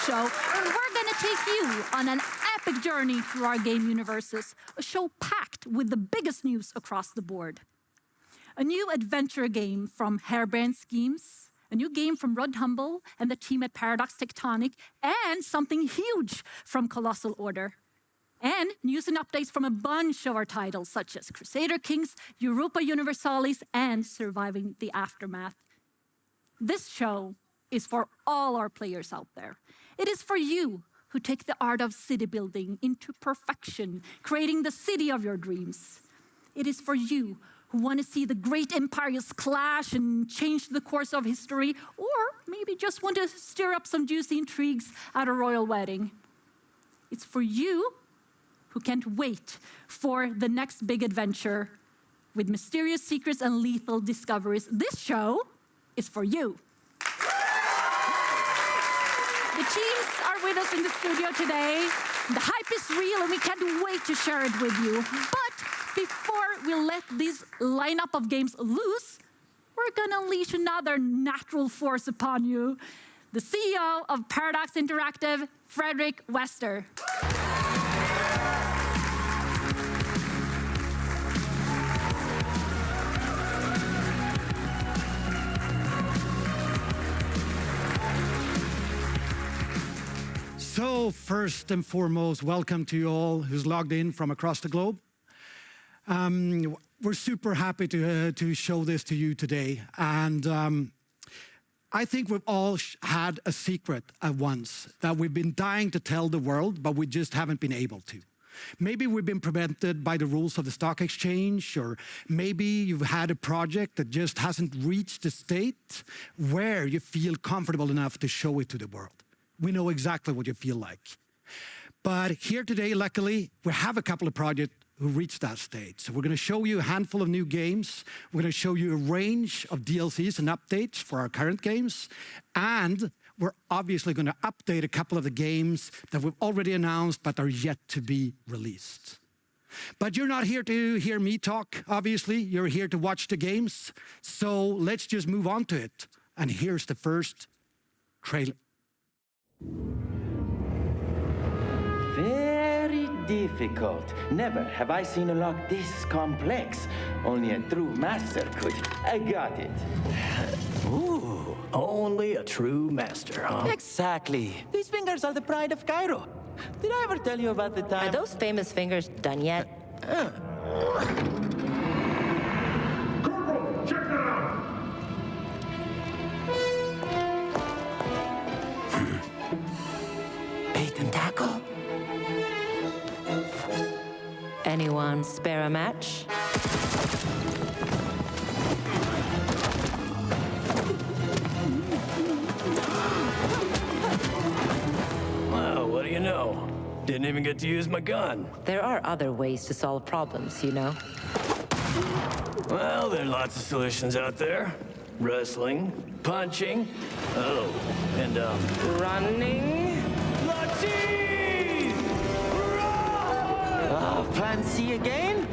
show where we're going to take you on an epic journey through our game universes, a show packed with the biggest news across the board. A new adventure game from Harebrained Schemes, a new game from Rod Humble and the team at Paradox Tectonic, and something huge from Colossal Order. And news and updates from a bunch of our titles, such as Crusader Kings, Europa Universalis, and Surviving the Aftermath. This show is for all our players out there. It is for you who take the art of city building into perfection, creating the city of your dreams. It is for you who want to see the great empires clash and change the course of history, or maybe just want to stir up some juicy intrigues at a royal wedding. It's for you who can't wait for the next big adventure with mysterious secrets and lethal discoveries. This show is for you. The teams are with us in the studio today. The hype is real and we can't wait to share it with you. But before we let this lineup of games loose, we're gonna unleash another natural force upon you. The CEO of Paradox Interactive, Fredrik Wester. So first and foremost, welcome to you all who's logged in from across the globe. We're super happy to show this to you today. And I think we've all had a secret at once that we've been dying to tell the world, but we just haven't been able to. Maybe we've been prevented by the rules of the stock exchange, or maybe you've had a project that just hasn't reached the state where you feel comfortable enough to show it to the world. We know exactly what you feel like. But here today, luckily, we have a couple of projects who reached that stage. So we're going to show you a handful of new games. We're going to show you a range of DLCs and updates for our current games. And we're obviously going to update a couple of the games that we've already announced but are yet to be released. But you're not here to hear me talk, obviously. You're here to watch the games. So let's just move on to it. And here's the first trailer. Very difficult. Never have I seen a lock this complex. Only a true master could. I got it. Ooh, only a true master, huh? Exactly. These fingers are the pride of Cairo. Did I ever tell you about the time? Are those famous fingers done yet? Corporal, check that out! Bait and tackle? Anyone spare a match? Well, what do you know? Didn't even get to use my gun. There are other ways to solve problems, you know? Well, there are lots of solutions out there. Wrestling, punching, and Running? Latif! Fancy again?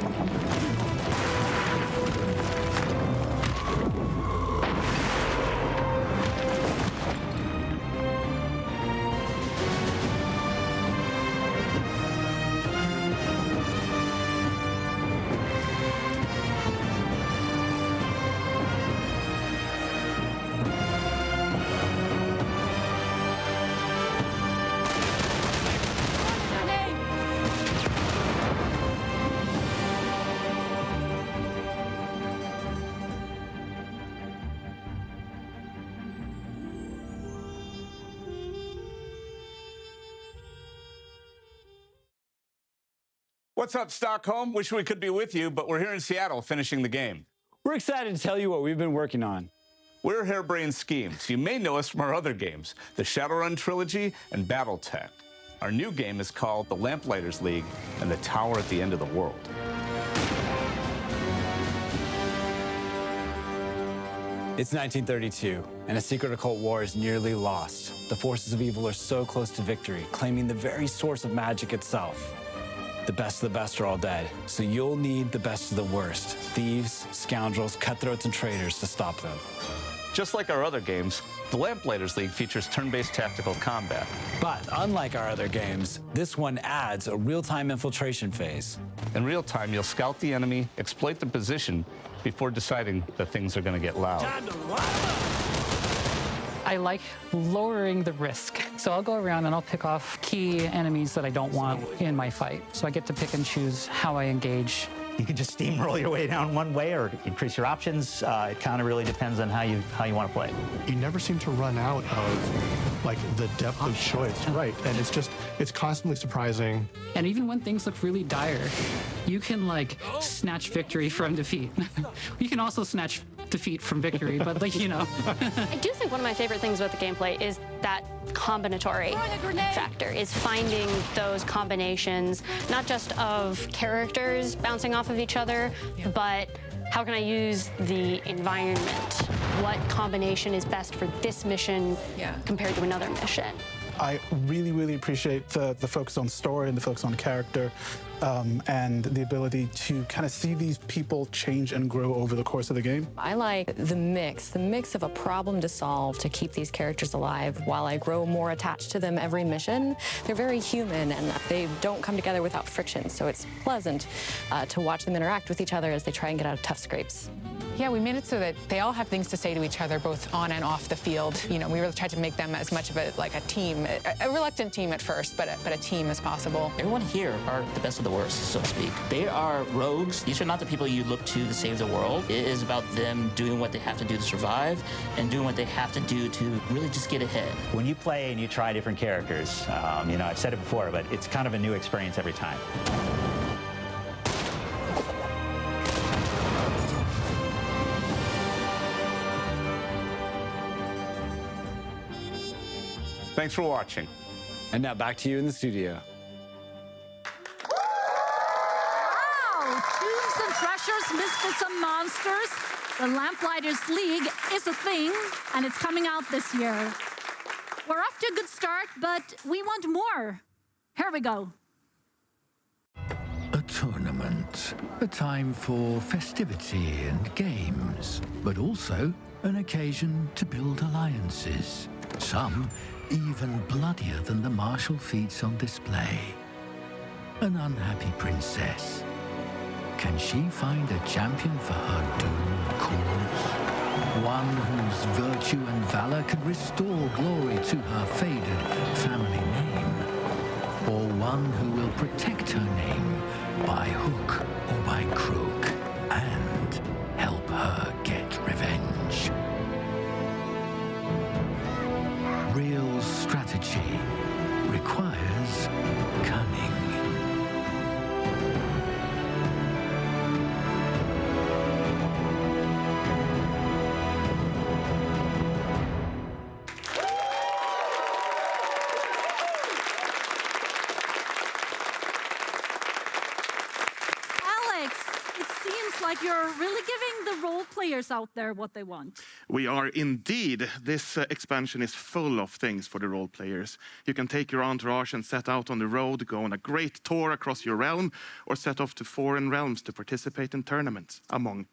What's up, Stockholm? Wish we could be with you, but we're here in Seattle finishing the game. We're excited to tell you what we've been working on. We're Harebrained Schemes. You may know us from our other games, the Shadowrun Trilogy and Battletech. Our new game is called The Lamplighters League and the Tower at the End of the World. It's 1932, and a secret occult war is nearly lost. The forces of evil are so close to victory, claiming the very source of magic itself. The best of the best are all dead, so you'll need the best of the worst. Thieves, scoundrels, cutthroats, and traitors to stop them. Just like our other games, the Lamplighters League features turn-based tactical combat. But unlike our other games, this one adds a real-time infiltration phase. In real time, you'll scout the enemy, exploit the position before deciding that things are going to get loud. I like lowering the risk. So I'll go around and I'll pick off key enemies that I don't want in my fight. So I get to pick and choose how I engage. You can just steamroll your way down one way or increase your options. It kind of really depends on how you want to play. You never seem to run out of like the depth of choice, right? And it's constantly surprising. And even when things look really dire, you can like snatch victory from defeat. You can also snatch defeat from victory, but like, you know. I do think one of my favorite things about the gameplay is that combinatory factor, is finding those combinations, not just of characters bouncing off of each other, but how can I use the environment? What combination is best for this mission compared to another mission? I really, really appreciate the focus on story and the focus on character, and the ability to kind of see these people change and grow over the course of the game. I like the mix of a problem to solve to keep these characters alive while I grow more attached to them every mission. They're very human and they don't come together without friction, so it's pleasant to watch them interact with each other as they try and get out of tough scrapes. Yeah, we made it so that they all have things to say to each other, both on and off the field. You know, we really tried to make them as much of a team, a reluctant team at first, but a team as possible. Everyone here are the best of the worst, so to speak. They are rogues. These are not the people you look to save the world. It is about them doing what they have to do to survive and doing what they have to do to really just get ahead. When you play and you try different characters, you know, I've said it before, but it's kind of a new experience every time. Thanks for watching. And now back to you in the studio. Wow! Tombs and treasures, misfits and monsters. The Lamplighters League is a thing, and it's coming out this year. We're off to a good start, but we want more. Here we go. A tournament, a time for festivity and games, but also an occasion to build alliances. Some even bloodier than the martial feats on display. An unhappy princess. Can she find a champion for her doomed cause? One whose virtue and valor can restore glory to her faded family name? Or one who will protect her name by hook or by crook and help her get revenge? Real strategy requires cunning. Like you're really giving the role players out there what they want. We are indeed. This expansion is full of things for the role players. You can take your entourage and set out on the road, go on a great tour across your realm, or set off to foreign realms to participate in tournaments, among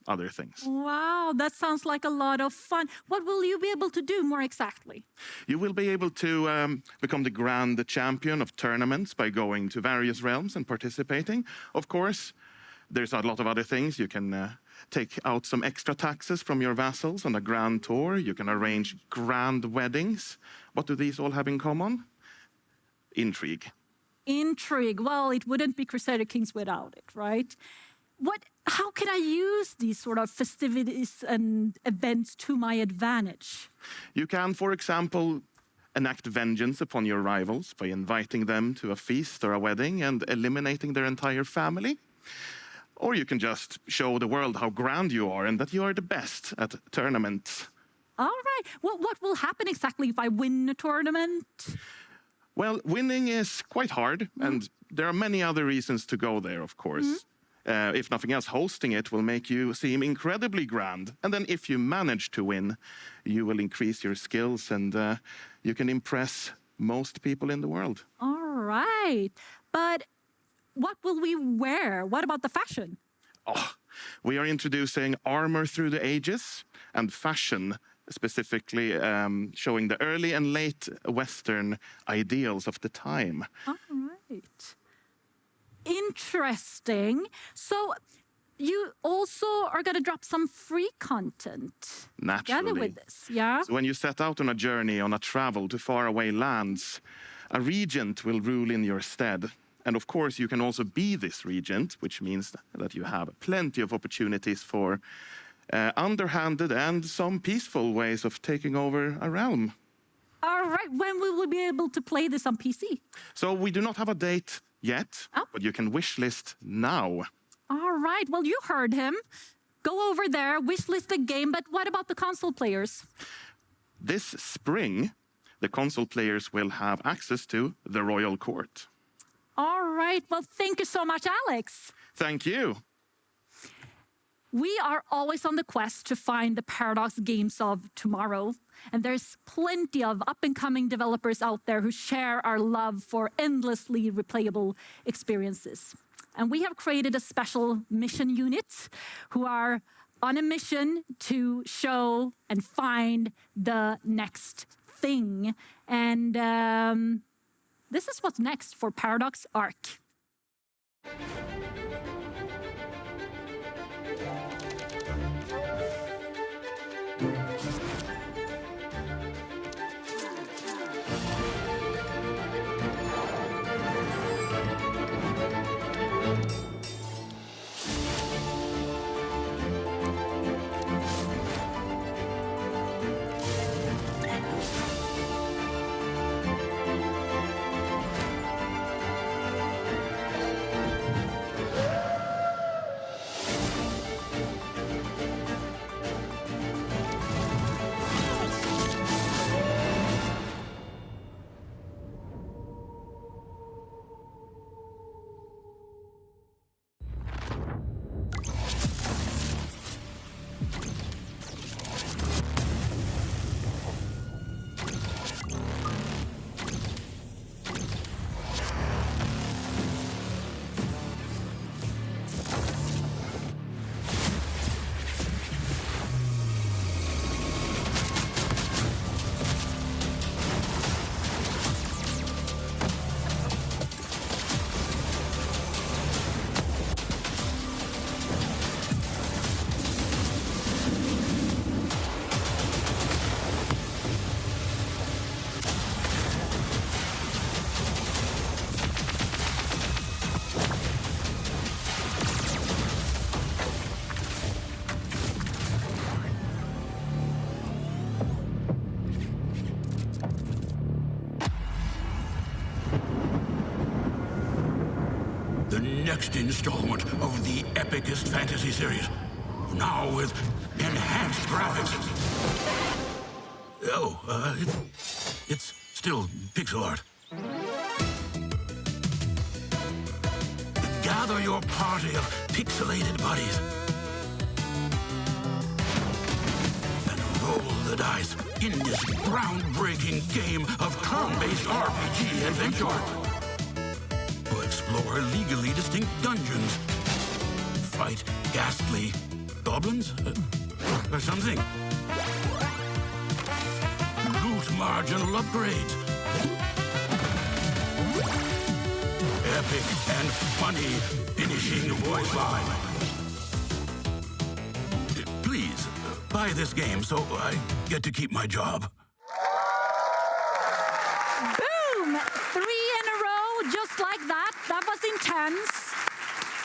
other things. Wow, that sounds like a lot of fun. What will you be able to do more exactly? You will be able to become the grand champion of tournaments by going to various realms and participating. Of course, there's a lot of other things. You can take out some extra taxes from your vassals on a grand tour. You can arrange grand weddings. What do these all have in common? Intrigue. Intrigue. Well, it wouldn't be Crusader Kings without it, right? How can I use these sort of festivities and events to my advantage? You can, for example, enact vengeance upon your rivals by inviting them to a feast or a wedding and eliminating their entire family. Or you can just show the world how grand you are and that you are the best at tournaments. All right. Well, what will happen exactly if I win a tournament? Well, winning is quite hard, and there are many other reasons to go there, of course. If nothing else, hosting it will make you seem incredibly grand. And then if you manage to win, you will increase your skills and you can impress most people in the world. All right. But what will we wear? What about the fashion? Oh, We are introducing armor through the ages and fashion, specifically showing the early and late Western ideals of the time. All right. Interesting. So you also are going to drop some free content Naturally. together with this, yeah? So when you set out on a journey, on a travel to faraway lands, a regent will rule in your stead. And of course, you can also be this regent, which means that you have plenty of opportunities for underhanded and some peaceful ways of taking over a realm. All right. When will we be able to play this on PC? So we do not have a date yet, but you can wishlist now. All right. Well, you heard him. Go over there, wishlist the game. But what about the console players? This spring, the console players will have access to the Royal Court. All right. Well, thank you so much, Alex. Thank you. We are always on the quest to find the Paradox games of tomorrow. And there's plenty of up-and-coming developers out there who share our love for endlessly replayable experiences. And we have created a special mission unit who are on a mission to show and find the next thing. And this is what's next for Paradox Arc. The next installment of the epicest fantasy series. Now with enhanced graphics. Oh, it's still pixel art. Gather your party of pixelated buddies. And roll the dice in this groundbreaking game of turn-based RPG adventure. Explore legally distinct dungeons. Fight ghastly goblins? Or something. Loot marginal upgrades. Epic and funny finishing voice line. Please, buy this game so I get to keep my job. Boom! 3 in a row, just like that. That was intense.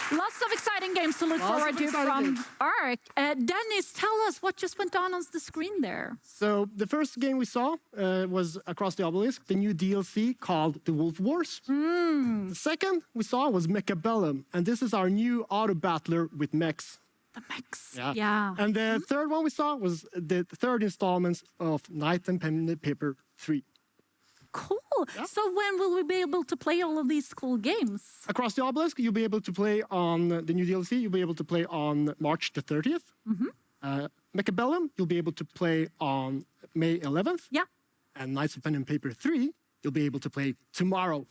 Lots of exciting games to look forward to from Arc. Dennis, tell us what just went on the screen there. So the first game we saw was Across the Obelisk, the new DLC called The Wolf Wars. The second we saw was Mechabellum, and this is our new auto battler with mechs. The mechs, yeah. And the third one we saw was the third installment of Knight and Pen and Paper 3. Cool. Yeah. So when will we be able to play all of these cool games? Across the Obelisk, you'll be able to play on the new DLC. You'll be able to play on March the 30th. Mechabellum, you'll be able to play on May 11th. Yeah. And Knights of Pen and Paper 3, you'll be able to play tomorrow.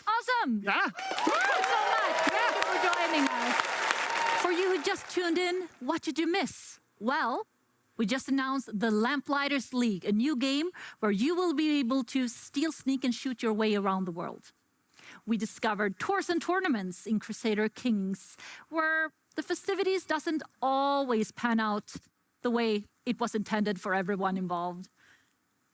Awesome. Yeah. Thank you so much. Thank you for joining us. For you who you just tuned in, what did you miss? Well, we just announced the Lamplighters League, a new game where you will be able to steal, sneak, and shoot your way around the world. We discovered tours and tournaments in Crusader Kings, where the festivities doesn't always pan out the way it was intended for everyone involved.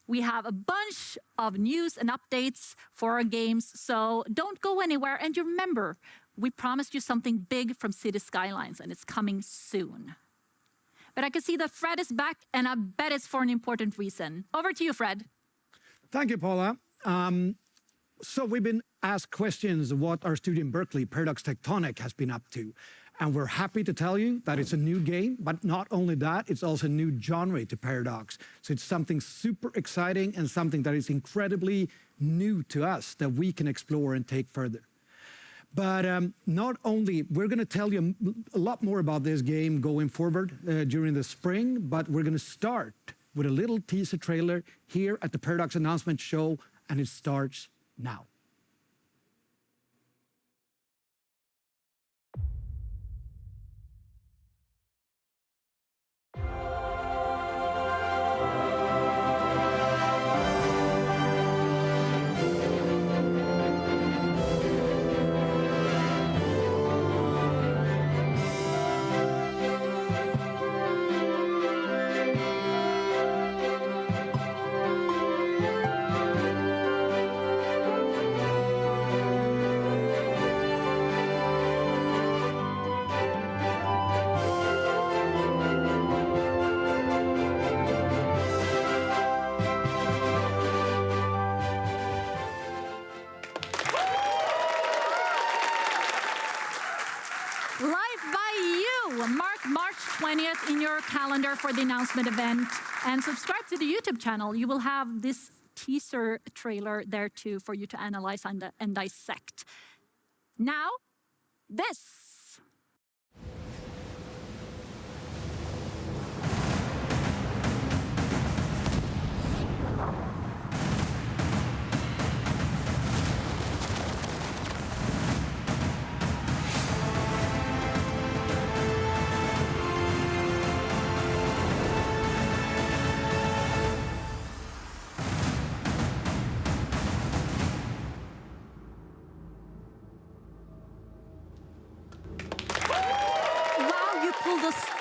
We have a bunch of news and updates for our games, so don't go anywhere. And you remember, we promised you something big from City Skylines, and it's coming soon. But I can see that Fred is back, and I bet it's for an important reason. Over to you, Fred. Thank you, Paula. So we've been asked questions of what our studio in Berkeley, Paradox Tectonic, has been up to. And we're happy to tell you that it's a new game, but not only that, it's also a new genre to Paradox. So it's something super exciting and something that is incredibly new to us that we can explore and take further. But not only, we're going to tell you a lot more about this game going forward during the spring, but we're going to start with a little teaser trailer here at the Paradox announcement show, and it starts now. In your calendar for the announcement event, and subscribe to the YouTube channel. You will have this teaser trailer there too for you to analyze and dissect. Now, this.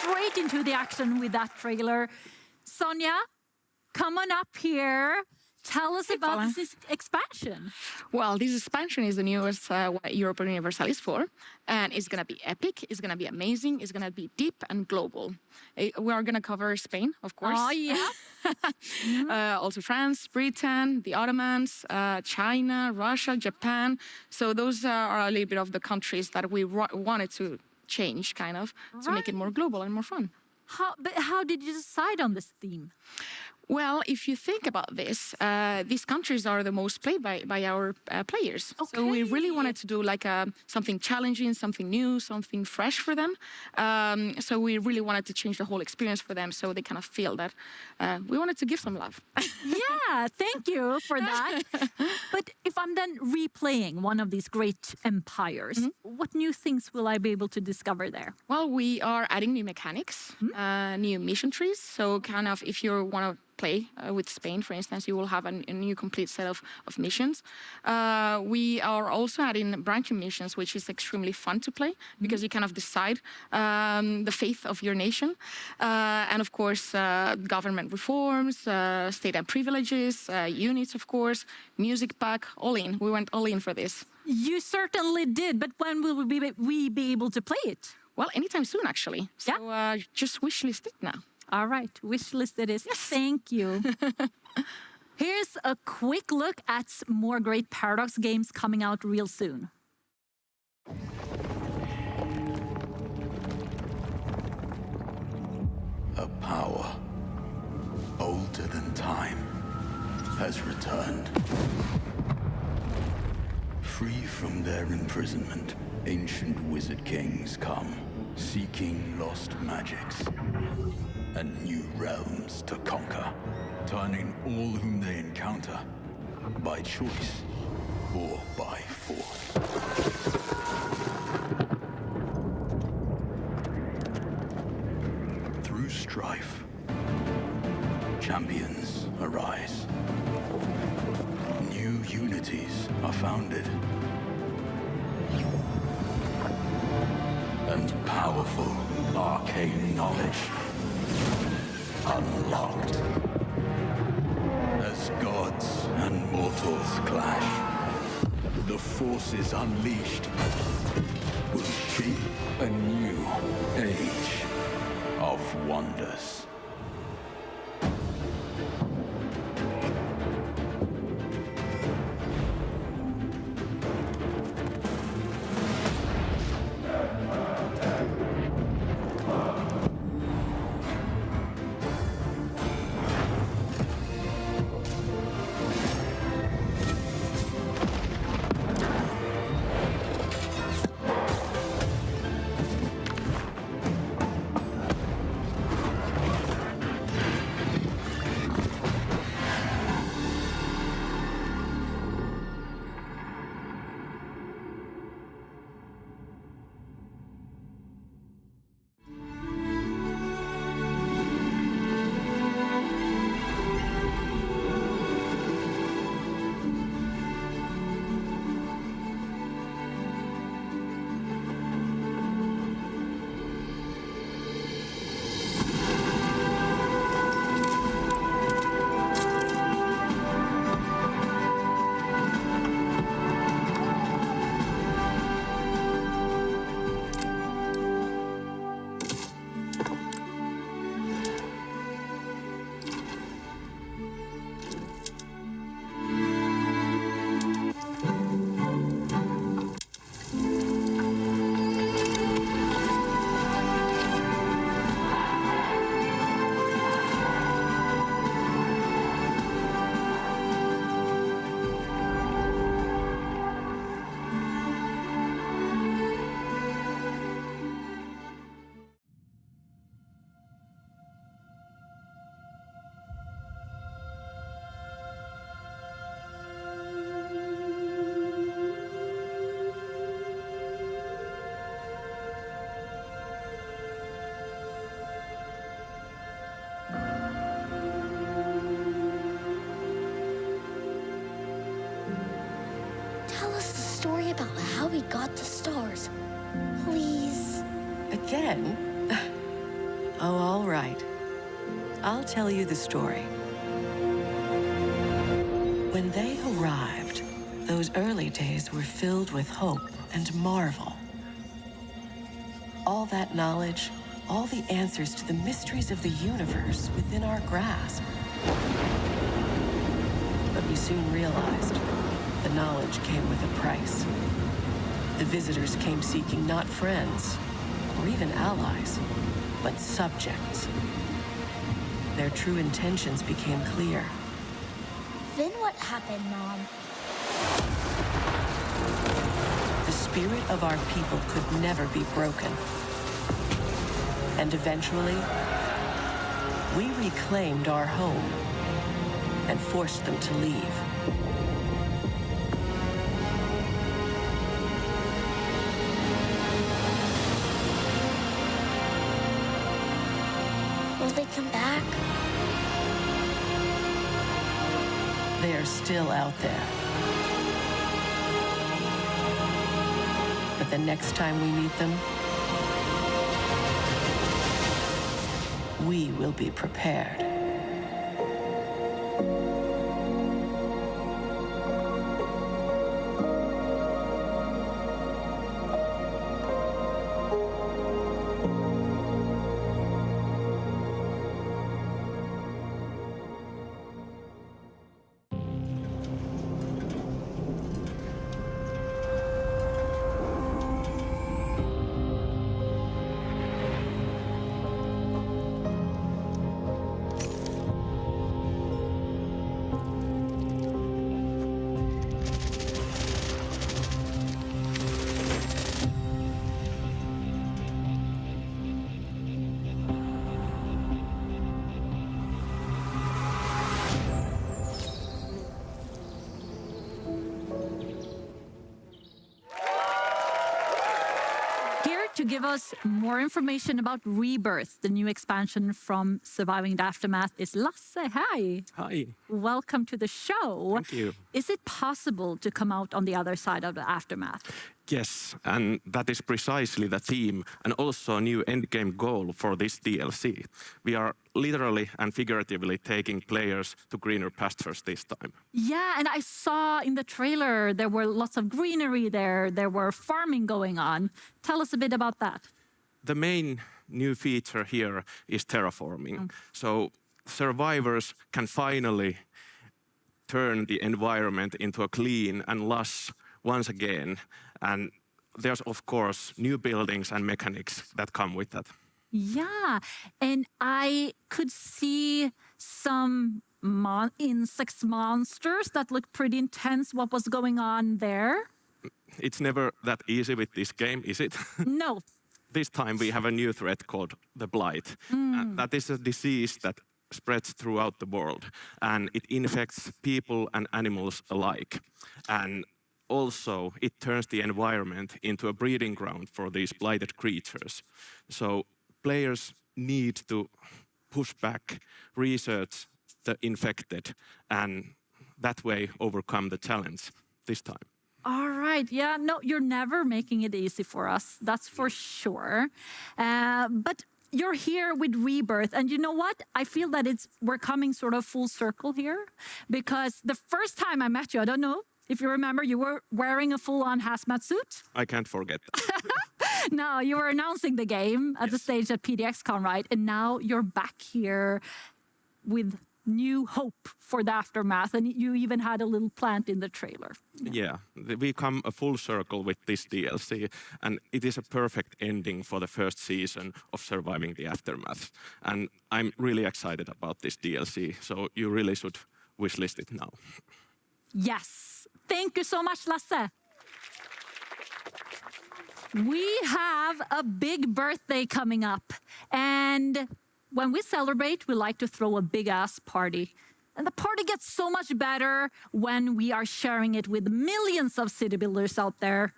Straight into the action with that trailer. Sonia, come on up here. Tell us about this expansion. Well, this expansion is the newest European Universalis 4, and it's going to be epic, it's going to be amazing, it's going to be deep and global. We are going to cover Spain, of course. Oh, yeah. Also France, Britain, the Ottomans, China, Russia, Japan. So those are a little bit of the countries that we wanted to change, kind of, to make it more global and more fun. But how did you decide on this theme? Well, if you think about this, these countries are the most played by our players. Okay. So we really wanted to do like something challenging, something new, something fresh for them. So we really wanted to change the whole experience for them so they kind of feel that we wanted to give some love. Yeah, thank you for that. But if I'm then replaying one of these great empires, what new things will I be able to discover there? Well, we are adding new mechanics, new mission trees. So kind of if you want to play with Spain, for instance, you will have a new complete set of missions. We are also adding branching missions, which is extremely fun to play because you kind of decide the fate of your nation. And of course, government reforms, state and privileges, units, of course, music pack, all in. We went all in for this. You certainly did, but when will we be able to play it? Well, anytime soon, actually. So just wishlist it now. All right, wishlist it is. Yes. Thank you. Here's a quick look at more great Paradox games coming out real soon. A power older than time has returned. Free from their imprisonment, ancient wizard kings come, seeking lost magics and new realms to conquer, turning all whom they encounter by choice or by force. strife. Champions arise. New unities are founded. And powerful arcane knowledge unlocked. As gods and mortals clash, the forces unleashed will shape a new age of wonders. Tell us the story about how we got the stars, please. Again? Oh, all right. I'll tell you the story. When they arrived, those early days were filled with hope and marvel. All that knowledge, all the answers to the mysteries of the universe within our grasp. But we soon realized the knowledge came with a price. The visitors came seeking not friends or even allies, but subjects. Their true intentions became clear. Then what happened, Mom? The spirit of our people could never be broken. And eventually, we reclaimed our home and forced them to leave. Will they come back? They are still out there. But the next time we meet them, we will be prepared. to give us more information about Rebirth, the new expansion from Surviving the Aftermath, is Lasse. Hi. Hi. Welcome to the show. Thank you. Is it possible to come out on the other side of the Aftermath? Yes, and that is precisely the theme and also a new endgame goal for this DLC. We are literally and figuratively taking players to greener pastures this time. Yeah, and I saw in the trailer there were lots of greenery there. There were farming going on. Tell us a bit about that. The main new feature here is terraforming. So survivors can finally turn the environment into a clean and lush once again. And there's, of course, new buildings and mechanics that come with that. Yeah, and I could see some insect monsters that looked pretty intense. What was going on there? It's never that easy with this game, is it? No. This time we have a new threat called the Blight. And that is a disease that spreads throughout the world, and it infects people and animals alike. And also, it turns the environment into a breeding ground for these blighted creatures. So players need to push back, research the infected, and that way overcome the challenge this time. All right. Yeah, no, you're never making it easy for us. That's for sure. But you're here with Rebirth, and you know what? I feel that we're coming sort of full circle here, because the first time I met you, I don't know if you remember, you were wearing a full-on hazmat suit. I can't forget that. No, you were announcing the game at the stage at PDXCon, right? And now you're back here with new hope for the Aftermath, and you even had a little plant in the trailer. Yeah, we come a full circle with this DLC, and it is a perfect ending for the first season of Surviving the Aftermath. And I'm really excited about this DLC, so you really should wishlist it now. Yes. Thank you so much, Lasse. We have a big birthday coming up, and when we celebrate, we like to throw a big-ass party. And the party gets so much better when we are sharing it with millions of city builders out there.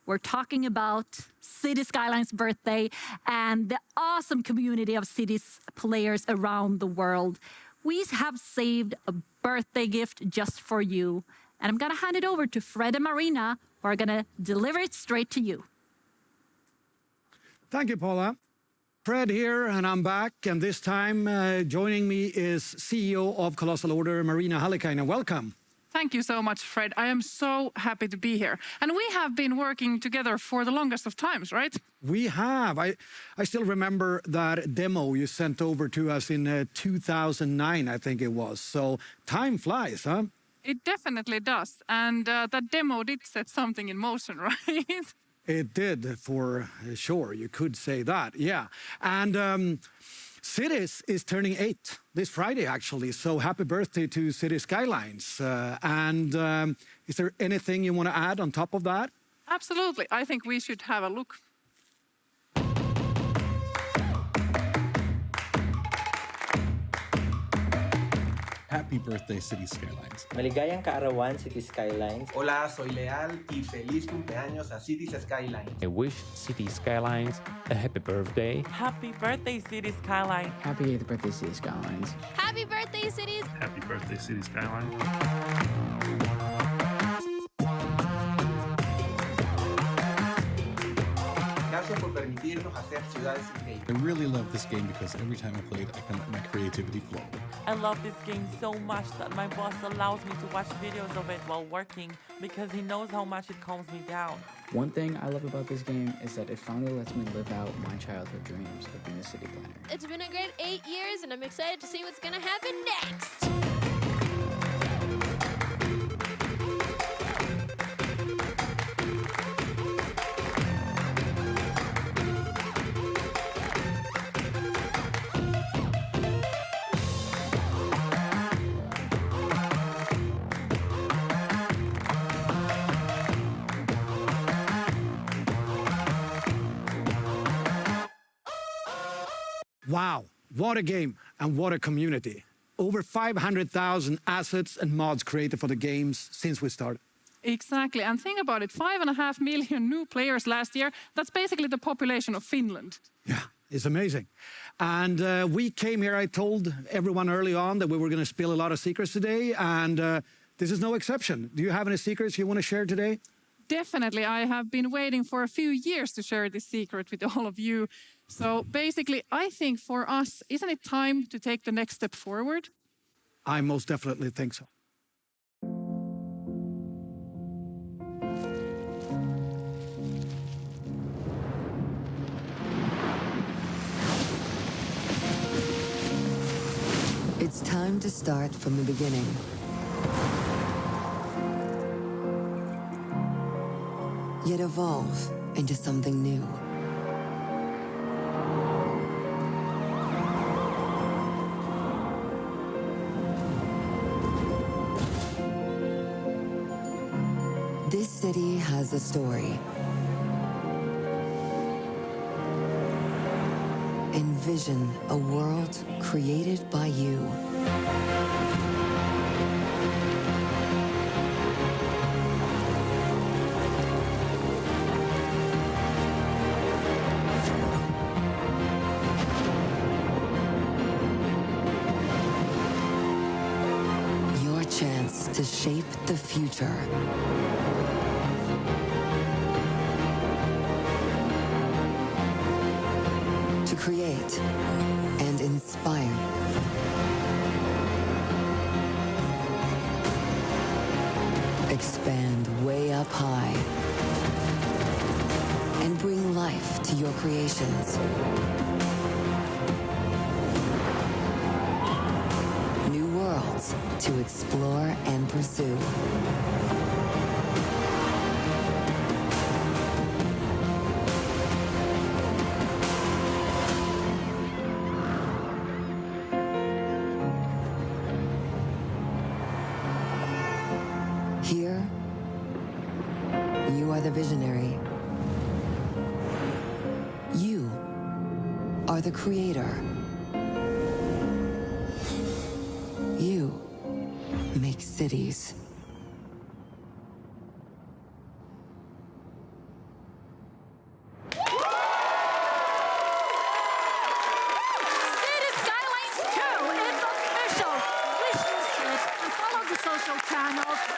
We're talking about City Skylines' birthday and the awesome community of cities players around the world. We have saved a birthday gift just for you. And I'm going to hand it over to Fred and Marina, who are going to deliver it straight to you. Thank you, Paula. Fred here, and I'm back. And this time, joining me is CEO of Colossal Order, Marina Hallikainen. Welcome. Thank you so much, Fred. I am so happy to be here. And we have been working together for the longest of times, right? We have. I still remember that demo you sent over to us in 2009, I think it was. So time flies, huh? It definitely does. And that demo did set something in motion, right? It did, for sure. You could say that, yeah. And Cities is turning 8 this Friday, actually. So happy birthday to City Skylines. Is there anything you want to add on top of that? Absolutely. I think we should have a look. Happy birthday, City Skylines. Maligayang kaarawan, City Skylines. Hola, soy Leal y feliz cumpleaños a Cities Skylines. I wish City Skylines a happy birthday. Happy birthday, City Skylines. Happy 8th birthday, City Skylines. Happy birthday, Cities. Happy birthday, City Skylines. Gracias por permitirnos hacer ciudades increíbles. I really love this game because every time I play it, I can let my creativity flow. I love this game so much that my boss allows me to watch videos of it while working because he knows how much it calms me down. One thing I love about this game is that it finally lets me live out my childhood dreams of being a city planner. It's been a great 8 years, and I'm excited to see what's gonna happen next. Wow, what a game and what a community. Over 500,000 assets and mods created for the games since we started. Exactly, and think about it, 5.5 million new players last year. That's basically the population of Finland. Yeah, it's amazing. And we came here, I told everyone early on that we were going to spill a lot of secrets today, and this is no exception. Do you have any secrets you want to share today? Definitely, I have been waiting for a few years to share this secret with all of you. So basically, I think for us, isn't it time to take the next step forward? I most definitely think so. It's time to start from the beginning. Yet evolve into something new. This city has a story. Envision a world created by you. Your chance to shape the future. To create and inspire. Expand way up high and bring life to your creations. New worlds to explore and pursue. Here, you are the visionary. You are the creator. You make cities. Skylines 2 is official. Wish list it and follow the social channels.